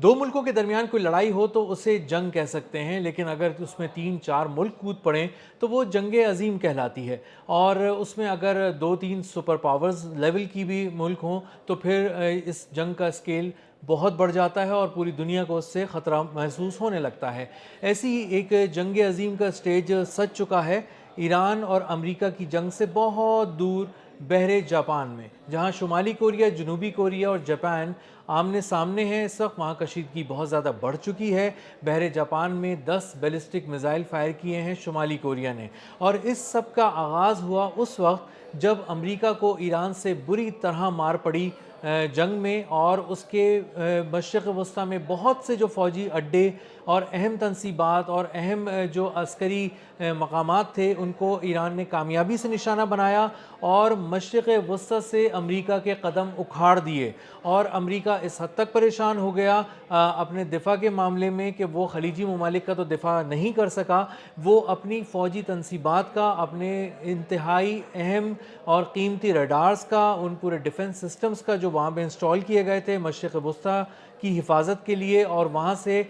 دو ملکوں کے درمیان کوئی لڑائی ہو تو اسے جنگ کہہ سکتے ہیں، لیکن اگر اس میں 3-4 ملک کود پڑیں تو وہ جنگ عظیم کہلاتی ہے۔ اور اس میں اگر 2-3 سپر پاورز لیول کی بھی ملک ہوں تو پھر اس جنگ کا اسکیل بہت بڑھ جاتا ہے اور پوری دنیا کو اس سے خطرہ محسوس ہونے لگتا ہے۔ ایسی ہی ایک جنگ عظیم کا سٹیج سج چکا ہے ایران اور امریکہ کی جنگ سے بہت دور بحر جاپان میں، جہاں شمالی کوریا، جنوبی کوریا اور جاپان آمنے سامنے ہیں۔ اس وقت وہاں کشیدگی بہت زیادہ بڑھ چکی ہے۔ بحر جاپان میں 10 بیلسٹک میزائل فائر کیے ہیں شمالی کوریا نے، اور اس سب کا آغاز ہوا اس وقت جب امریکہ کو ایران سے بری طرح مار پڑی جنگ میں، اور اس کے مشرق وسطیٰ میں بہت سے جو فوجی اڈے اور اہم تنصیبات اور اہم جو عسکری مقامات تھے ان کو ایران نے کامیابی سے نشانہ بنایا اور مشرق وسطیٰ سے امریکہ کے قدم اکھاڑ دیے۔ اور امریکہ اس حد تک پریشان ہو گیا اپنے دفاع کے معاملے میں کہ وہ خلیجی ممالک کا تو دفاع نہیں کر سکا، وہ اپنی فوجی تنصیبات کا، اپنے انتہائی اہم اور قیمتی ریڈارز کا، ان پورے ڈیفنس سسٹمز کا جو وہاں پہ انسٹال کیے گئے تھے مشرق وسطیٰ کی حفاظت کے لیے، اور وہاں سے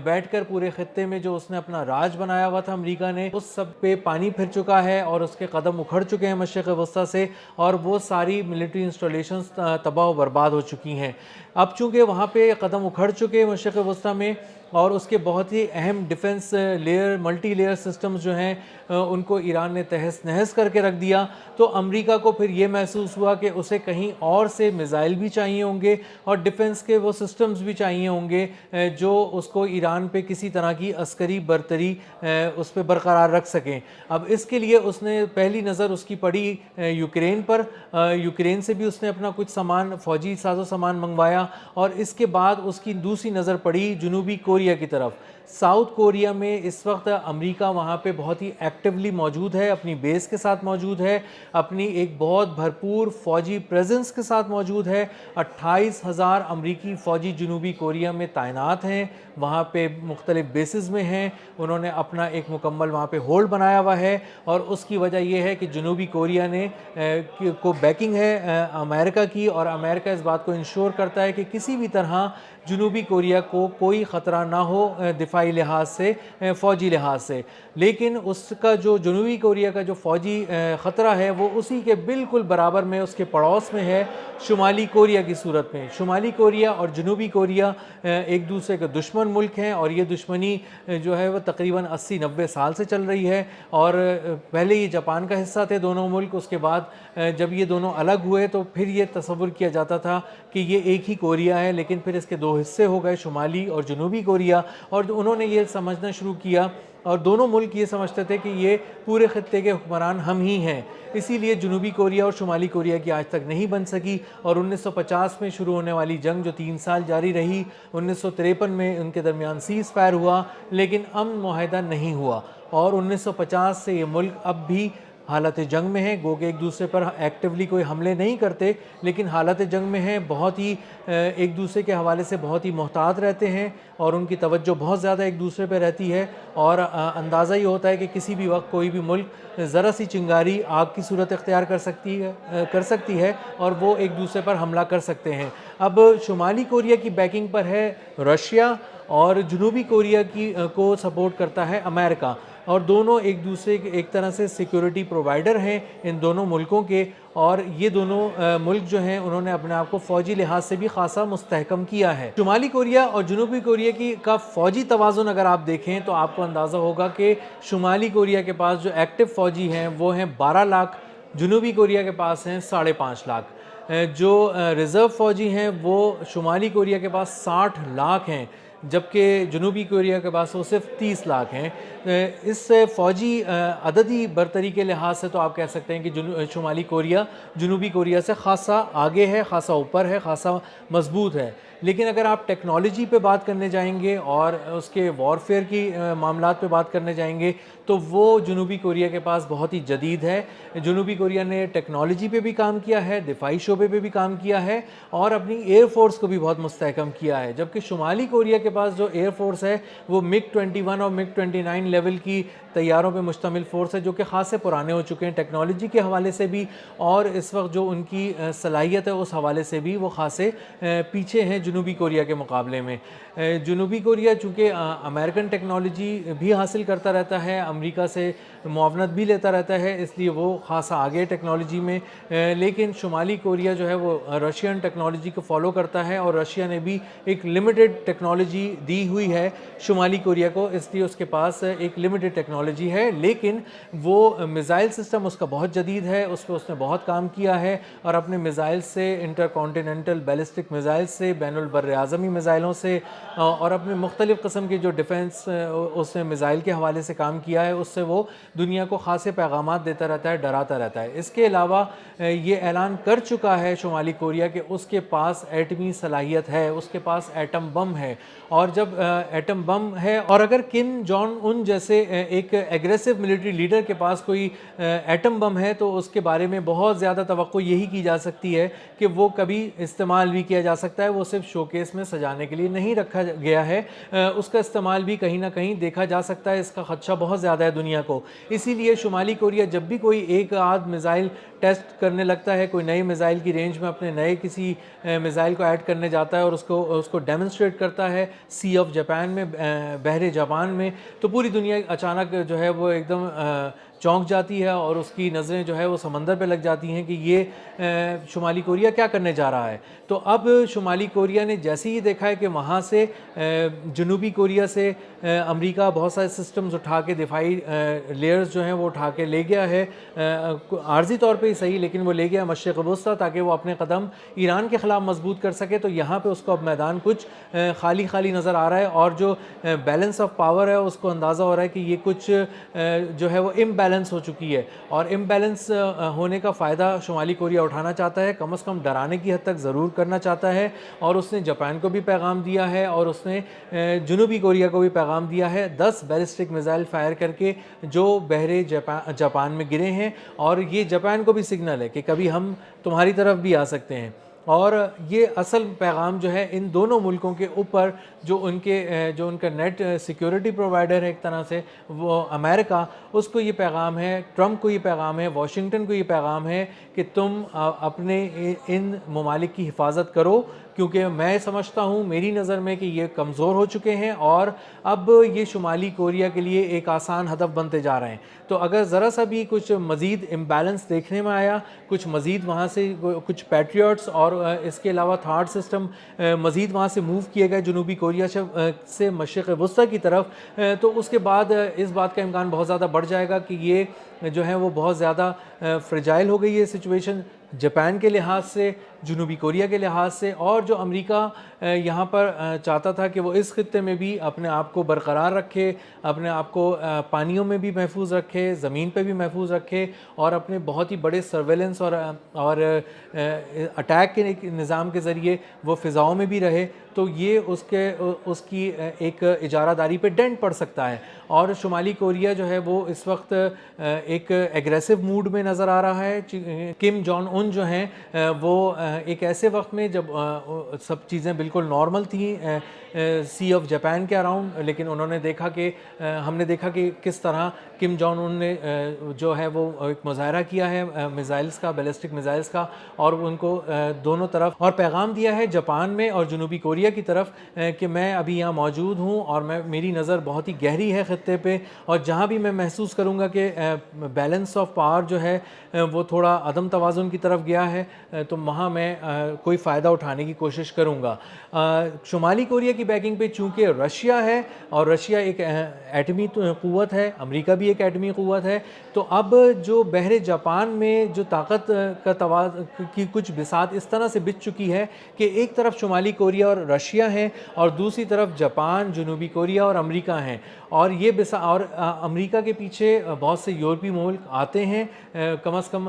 بیٹھ کر پورے خطے میں جو اس نے اپنا راج بنایا ہوا تھا امریکہ نے، اس سب پہ پانی پھر چکا ہے اور اس کے قدم اکھڑ چکے ہیں مشرق وسطیٰ سے، اور وہ ساری ملٹری انسٹالیشنز تباہ و برباد ہو چکی ہیں۔ اب چونکہ وہاں پہ قدم اکھڑ چکے مشرق وسطیٰ میں اور اس کے بہت ہی اہم defence layer, multi layer systems جو ہیں ان کو ایران نے تہس نہس کر کے رکھ دیا، تو امریکہ کو پھر یہ محسوس ہوا کہ اسے کہیں اور سے میزائل بھی چاہیے ہوں گے اور ڈیفنس کے وہ سسٹمز بھی چاہیے ہوں گے جو اس کو ایران پہ کسی طرح کی عسکری برتری اس پہ برقرار رکھ سکیں۔ اب اس کے لیے اس نے پہلی نظر اس کی پڑی یوکرین پر، یوکرین سے بھی اس نے اپنا کچھ سامان، فوجی ساز و سامان منگوایا، اور اس کے بعد اس کی دوسری نظر پڑی جنوبی کوریا کی طرف۔ ساؤتھ کوریا میں اس وقت امریکہ وہاں پہ بہت ہی ایکٹیولی موجود ہے، اپنی بیس کے ساتھ موجود ہے، اپنی ایک بہت بھرپور فوجی پریزنس کے ساتھ موجود ہے۔ 28,000 امریکی فوجی جنوبی کوریا میں تعینات ہیں، وہاں پہ مختلف بیسز میں ہیں، انہوں نے اپنا ایک مکمل وہاں پہ ہولڈ بنایا ہوا ہے، اور اس کی وجہ یہ ہے کہ جنوبی کوریا نے کو بیکنگ ہے امریکہ کی، اور امریکہ اس بات کو انشور کرتا ہے کہ کسی بھی طرح جنوبی کوریا کو کوئی خطرہ نہ ہو دفاعی لحاظ سے، فوجی لحاظ سے۔ لیکن اس کا جو جنوبی کوریا کا جو فوجی خطرہ ہے وہ اسی کے بالکل برابر میں اس کے پڑوس میں ہے شمالی کوریا کی صورت میں۔ شمالی کوریا اور جنوبی کوریا ایک دوسرے کے دشمن ملک ہیں، اور یہ دشمنی جو ہے وہ تقریباً 80-90 سال سے چل رہی ہے، اور پہلے یہ جاپان کا حصہ تھے دونوں ملک، اس کے بعد جب یہ دونوں الگ ہوئے تو پھر یہ تصور کیا جاتا تھا کہ یہ ایک ہی کوریا ہے، لیکن پھر اس کے دو حصے ہو گئے، شمالی اور جنوبی کوریا، اور انہوں نے یہ سمجھنا شروع کیا، اور دونوں ملک یہ سمجھتے تھے کہ یہ پورے خطے کے حکمران ہم ہی ہیں، اسی لیے جنوبی کوریا اور شمالی کوریا کی آج تک نہیں بن سکی، اور 1950 میں شروع ہونے والی جنگ جو 3 سال جاری رہی، 1953 میں ان کے درمیان سیز فائر ہوا، لیکن امن معاہدہ نہیں ہوا، اور 1950 سے یہ ملک اب بھی حالت جنگ میں ہیں، گو کہ ایک دوسرے پر ایکٹیولی کوئی حملے نہیں کرتے، لیکن حالت جنگ میں ہیں، بہت ہی ایک دوسرے کے حوالے سے بہت ہی محتاط رہتے ہیں، اور ان کی توجہ بہت زیادہ ایک دوسرے پہ رہتی ہے، اور اندازہ یہ ہوتا ہے کہ کسی بھی وقت کوئی بھی ملک ذرا سی چنگاری آگ کی صورت اختیار کر سکتی ہے اور وہ ایک دوسرے پر حملہ کر سکتے ہیں۔ اب شمالی کوریا کی بیکنگ پر ہے رشیا، اور جنوبی کوریا کو سپورٹ کرتا ہے امریکہ، اور دونوں ایک دوسرے کے ایک طرح سے سیکیورٹی پرووائڈر ہیں ان دونوں ملکوں کے، اور یہ دونوں ملک جو ہیں انہوں نے اپنے آپ کو فوجی لحاظ سے بھی خاصا مستحکم کیا ہے۔ شمالی کوریا اور جنوبی کوریا کا فوجی توازن اگر آپ دیکھیں تو آپ کو اندازہ ہوگا کہ شمالی کوریا کے پاس جو ایکٹیو فوجی ہیں وہ ہیں 12 لاکھ، جنوبی کوریا کے پاس ہیں 5.5 لاکھ۔ جو ریزرو فوجی ہیں وہ شمالی کوریا کے پاس 60 لاکھ ہیں، جبکہ جنوبی کوریا کے پاس وہ صرف 30 لاکھ ہیں۔ اس فوجی عددی برتری کے لحاظ سے تو آپ کہہ سکتے ہیں کہ شمالی کوریا جنوبی کوریا سے خاصا آگے ہے، خاصا اوپر ہے، خاصا مضبوط ہے، لیکن اگر آپ ٹیکنالوجی پہ بات کرنے جائیں گے اور اس کے وارفیئر کی معاملات پہ بات کرنے جائیں گے تو وہ جنوبی کوریا کے پاس بہت ہی جدید ہے۔ جنوبی کوریا نے ٹیکنالوجی پہ بھی کام کیا ہے، دفاعی شعبے پہ بھی کام کیا ہے، اور اپنی ایئر فورس کو بھی بہت مستحکم کیا ہے، جبکہ شمالی کوریا کے کے پاس جو ایئر فورس ہے وہ MiG-21 اور MiG-29 لیول کی طیاروں پہ مشتمل فورس ہے، جو کہ خاصے پرانے ہو چکے ہیں ٹیکنالوجی کے حوالے سے بھی، اور اس وقت جو ان کی صلاحیت ہے اس حوالے سے بھی وہ خاصے پیچھے ہیں جنوبی کوریا کے مقابلے میں۔ جنوبی کوریا چونکہ امریکن ٹیکنالوجی بھی حاصل کرتا رہتا ہے، امریکہ سے معاونت بھی لیتا رہتا ہے، اس لیے وہ خاصا آگے ٹیکنالوجی میں، لیکن شمالی کوریا جو ہے وہ رشین ٹیکنالوجی کو فالو کرتا ہے، اور رشیا نے بھی ایک لمیٹڈ ٹیکنالوجی دی ہوئی ہے شمالی کوریا کو، اس لیے اس کے پاس ایک لمیٹڈ ٹیکنالوجی ہے، لیکن وہ میزائل سسٹم اس کا بہت جدید ہے، اس پہ اس نے بہت کام کیا ہے، اور اپنے میزائل سے، انٹر کانٹیننٹل بیلسٹک میزائل سے، بین البر اعظمی میزائلوں سے، اور اپنے مختلف قسم کے جو ڈیفنس اس نے میزائل کے حوالے سے کام کیا ہے، اس سے وہ دنیا کو خاصے پیغامات دیتا رہتا ہے، ڈراتا رہتا ہے۔ اس کے علاوہ یہ اعلان کر چکا ہے شمالی کوریا کہ اس کے پاس ایٹمی صلاحیت ہے، اس کے پاس ایٹم بم ہے، اور جب ایٹم بم ہے، اور اگر کم جون ان جیسے ایک ایگریسو ملٹری لیڈر کے پاس کوئی ایٹم بم ہے تو اس کے بارے میں بہت زیادہ توقع یہی کی جا سکتی ہے کہ وہ کبھی استعمال بھی کیا جا سکتا ہے، وہ صرف شوکیس میں سجانے کے لیے نہیں رکھا گیا ہے، اس کا استعمال بھی کہیں نہ کہیں دیکھا جا سکتا ہے، اس کا خدشہ بہت زیادہ ہے دنیا کو۔ اسی لیے شمالی کوریا جب بھی کوئی ایک آدھ میزائل ٹیسٹ کرنے لگتا ہے، کوئی نئے میزائل کی رینج میں اپنے نئے کسی میزائل کو ایڈ کرنے جاتا ہے اور اس کو ڈیمونسٹریٹ کرتا ہے سی آف جاپان میں، بحر جاپان میں، تو پوری دنیا اچانک جو ہے وہ ایک دم چونک جاتی ہے، اور اس کی نظریں جو ہے وہ سمندر پہ لگ جاتی ہیں کہ یہ شمالی کوریا کیا کرنے جا رہا ہے۔ تو اب شمالی کوریا نے جیسے ہی دیکھا ہے کہ وہاں سے جنوبی کوریا سے امریکہ بہت سارے سسٹمز اٹھا کے، دفاعی لیئرز جو ہیں وہ اٹھا کے لے گیا ہے، عارضی طور پہ ہی صحیح، لیکن وہ لے گیا مشرق وسطیٰ تاکہ وہ اپنے قدم ایران کے خلاف مضبوط کر سکے، تو یہاں پہ اس کو اب میدان کچھ خالی خالی نظر آ رہا ہے، اور جو بیلنس آف پاور ہے اس کو اندازہ ہو رہا ہے کہ یہ کچھ جو ہے وہ امبیلنس ہو چکی ہے، اور امبیلنس ہونے کا فائدہ شمالی کوریا اٹھانا چاہتا ہے، کم از کم ڈرانے کی حد تک ضرور کرنا چاہتا ہے، اور اس نے جاپان کو بھی پیغام دیا ہے، اور اس نے جنوبی کوریا کو بھی پیغام دیا ہے 10 بیلسٹک میزائل فائر کر کے جو بحر جاپان میں گرے ہیں، اور یہ جاپان کو بھی سگنل ہے کہ کبھی ہم تمہاری طرف بھی آ سکتے ہیں۔ اور یہ اصل پیغام جو ہے ان دونوں ملکوں کے اوپر جو ان کا نیٹ سیکیورٹی پرووائڈر ہے ایک طرح سے وہ امریکہ، اس کو یہ پیغام ہے، ٹرمپ کو یہ پیغام ہے، واشنگٹن کو یہ پیغام ہے کہ تم اپنے ان ممالک کی حفاظت کرو، کیونکہ میں سمجھتا ہوں میری نظر میں کہ یہ کمزور ہو چکے ہیں، اور اب یہ شمالی کوریا کے لیے ایک آسان ہدف بنتے جا رہے ہیں۔ تو اگر ذرا سا بھی کچھ مزید امبیلنس دیکھنے میں آیا، کچھ مزید وہاں سے کچھ پیٹریوٹس اور اس کے علاوہ تھارڈ سسٹم مزید وہاں سے موو کیے گئے جنوبی کوریا سے مشرق وسطیٰ کی طرف، تو اس کے بعد اس بات کا امکان بہت زیادہ بڑھ جائے گا کہ یہ جو ہے وہ بہت زیادہ فریجائل ہو گئی ہے سچویشن، جاپان کے لحاظ سے، جنوبی کوریا کے لحاظ سے، اور جو امریکہ یہاں پر چاہتا تھا کہ وہ اس خطے میں بھی اپنے آپ کو برقرار رکھے، اپنے آپ کو پانیوں میں بھی محفوظ رکھے، زمین پہ بھی محفوظ رکھے، اور اپنے بہت ہی بڑے سرویلنس اور اٹیک کے نظام کے ذریعے وہ فضاؤں میں بھی رہے، تو یہ اس کی ایک اجارہ داری پہ ڈینٹ پڑ سکتا ہے۔ اور شمالی کوریا جو ہے وہ اس وقت ایک ایگریسو موڈ میں نظر آ رہا ہے۔ کم جون ان جو ہیں وہ ایک ایسے وقت میں جب سب چیزیں بالکل نارمل تھیں سی آف جاپان کے اراؤنڈ، لیکن انہوں نے دیکھا کہ ہم نے دیکھا کہ کس طرح کم جون ان نے جو ہے وہ ایک مظاہرہ کیا ہے میزائلز کا، بیلسٹک میزائلز کا، اور ان کو دونوں طرف اور پیغام دیا ہے جاپان میں اور جنوبی کوریا کی طرف کہ میں ابھی یہاں موجود ہوں، اور میری نظر بہت ہی گہری ہے خطے پہ، اور جہاں بھی میں محسوس کروں گا کہ بیلنس آف پاور جو ہے وہ تھوڑا عدم توازن کی طرف گیا ہے، تو وہاں میں کوئی فائدہ اٹھانے کی کوشش کروں گا۔ شمالی کوریا کی بیکنگ پہ چونکہ رشیا ہے، اور رشیا ایک ایٹمی قوت ہے، امریکہ بھی ایک ایٹمی قوت ہے، تو اب جو بحر جاپان میں جو طاقت کی کچھ بساط اس طرح سے بچ چکی ہے کہ ایک طرف شمالی کوریا اور رشیا ہیں، اور دوسری طرف جاپان، جنوبی کوریا اور امریکہ ہیں، اور یہ اور امریکہ کے پیچھے بہت سے یورپی ملک آتے ہیں، کم از کم